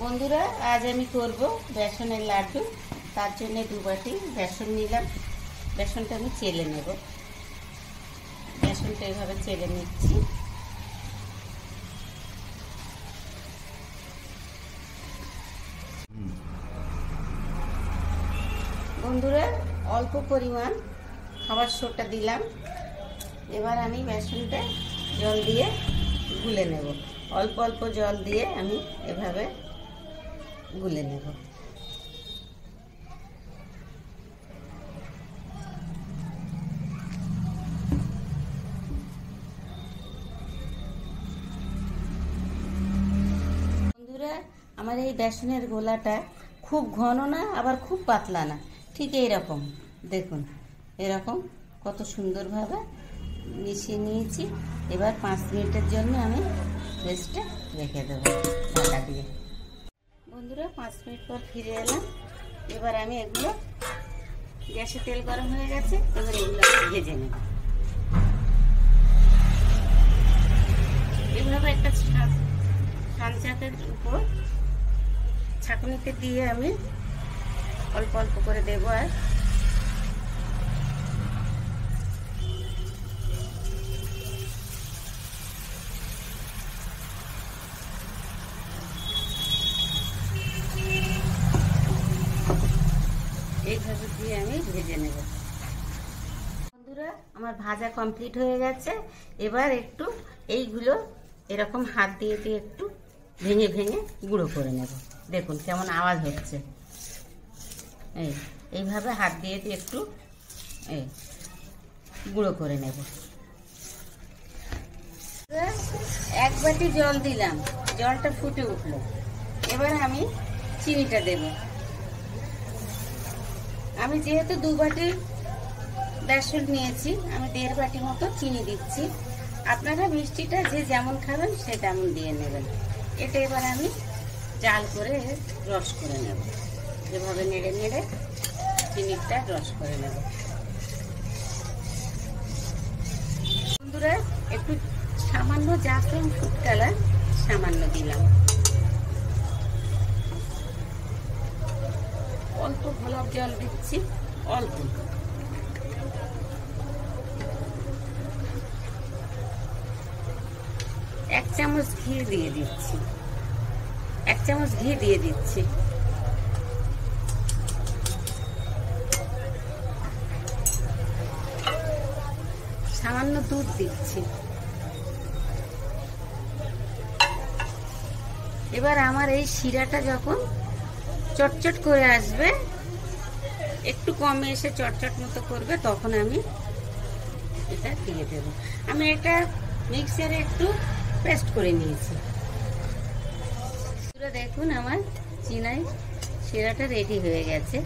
বন্ধুরা, আজ আমি করব বেসনের লাড্ডু। তার জন্য 2 বাটি বেসন নিলাম। বেসনটা আমি চেলে নেব। বেসনটা এভাবে চেলে নিচ্ছি। বন্ধুরা, অল্প পরিমাণ খাবার সোডা দিলাম। এবার আমি বেসনটা জল দিয়ে গুলে নেব। অল্প অল্প জল দিয়ে আমি এভাবে গুলে নেব। বন্ধুরা, আমার এই বেসনের গোলাটা খুব ঘন না, আবার খুব পাতলা না, ঠিক এইরকম দেখুন। এরকম কত সুন্দরভাবে মিশিয়ে নিয়েছি। এবার 5 মিনিটের জন্য আমি রেস্টে রেখে দেবো ঢাকা দিয়ে। বন্ধুরা, 5 মিনিট পর ফিরে এলাম। এবার আমি এগুলো, গ্যাসে তেল গরম হয়ে গেছে, এবার এগুলো ভেজে নেব। এভাবে একটা ছাঁচের উপর ছাঁকুনিতে দিয়ে আমি অল্প অল্প করে দেবো। আর এইভাবে দিয়ে আমি ভেজে নেব। বন্ধুরা, আমার ভাজা কমপ্লিট হয়ে গেছে। এবার একটু এইগুলো এরকম হাত দিয়ে দিয়ে একটু ভেঙে ভেঙে গুঁড়ো করে নেব। দেখুন কেমন আওয়াজ হচ্ছে। এইভাবে হাত দিয়ে দিয়ে একটু গুঁড়ো করে নেব। 1 বাটি জল দিলাম, জলটা ফুটে উঠলো। এবার আমি চিনিটা দেব। আমি যেহেতু 2 বাটি বেসন নিয়েছি, আমি 1.5 বাটি মতো চিনি দিচ্ছি। আপনারা মিষ্টিটা যে যেমন খাবেন সে তেমন দিয়ে নেবেন। এটা এবার আমি জাল করে রস করে নেব। এভাবে নেড়ে নেড়ে চিনিটা রস করে নেব। বন্ধুরা, একটু সামান্য জাফরান ফুড কালার সামান্য দিলাম। অল্প গোলাপ জল দিচ্ছি, অল্প। এক চামচ ঘি দিয়ে দিচ্ছি। 1 চামচ ঘি দিয়ে দিচ্ছি। সামান্য দুধ দিচ্ছি। এবার আমার এই শিরাটা যখন চটচট করে আসবে, একটু কমে এসে চটচট মতো করবে, তখন আমি এটা দিয়ে দেব। আমি এটা মিক্সারে একটু পেস্ট করে নিয়েছি। দেখুন আমার চিনাই শিরাটা রেডি হয়ে গেছে।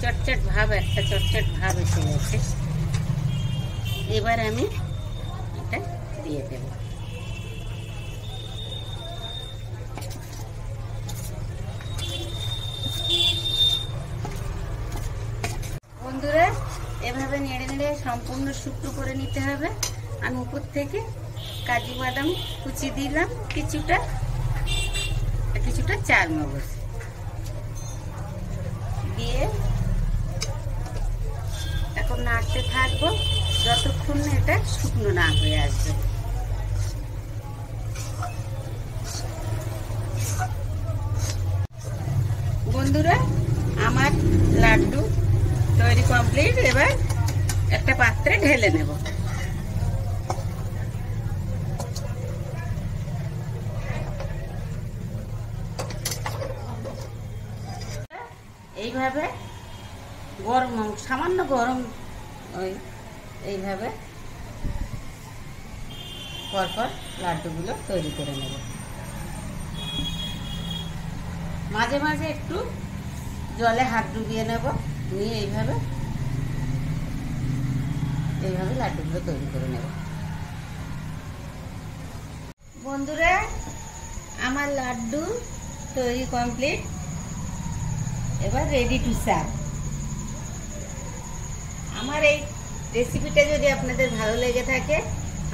চটচট ভাব, একটা চটচট ভাব এসে গেছে। এবার আমি এটা দিয়ে দেব। বন্ধুরা, এভাবে নেড়ে নেড়ে সম্পূর্ণ শুকনো করে নিতে হবে। আমি উপর থেকে কাজু বাদাম কুচি দিলাম, কিছুটা চারমগজ দিয়ে এখন নাড়তে থাকবো যতক্ষণ না এটা শুকনো না হয়ে আসবে। বন্ধুরা, আমার লাড্ডু তৈরি কমপ্লিট। এবার একটা পাত্রে ঢেলে নেব। এইভাবে গরম, সামান্য গরম, এইভাবে পরপর লাড্ডুগুলো তৈরি করে নেব। মাঝে মাঝে একটু জলে হাত ডুবিয়ে নেব, নিয়ে এইভাবে লাড্ডুগুলো তৈরি করে নেব। বন্ধুরা, আমার লাড্ডু তৈরি কমপ্লিট। এবার রেডি টু সার্ভ। আমার এই রেসিপিটা যদি আপনাদের ভালো লেগে থাকে,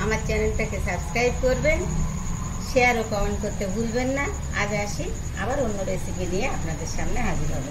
আমার চ্যানেলটাকে সাবস্ক্রাইব করবেন, শেয়ার ও কমেন্ট করতে ভুলবেন না। আজ আসি, আবার অন্য রেসিপি নিয়ে আপনাদের সামনে হাজির হব।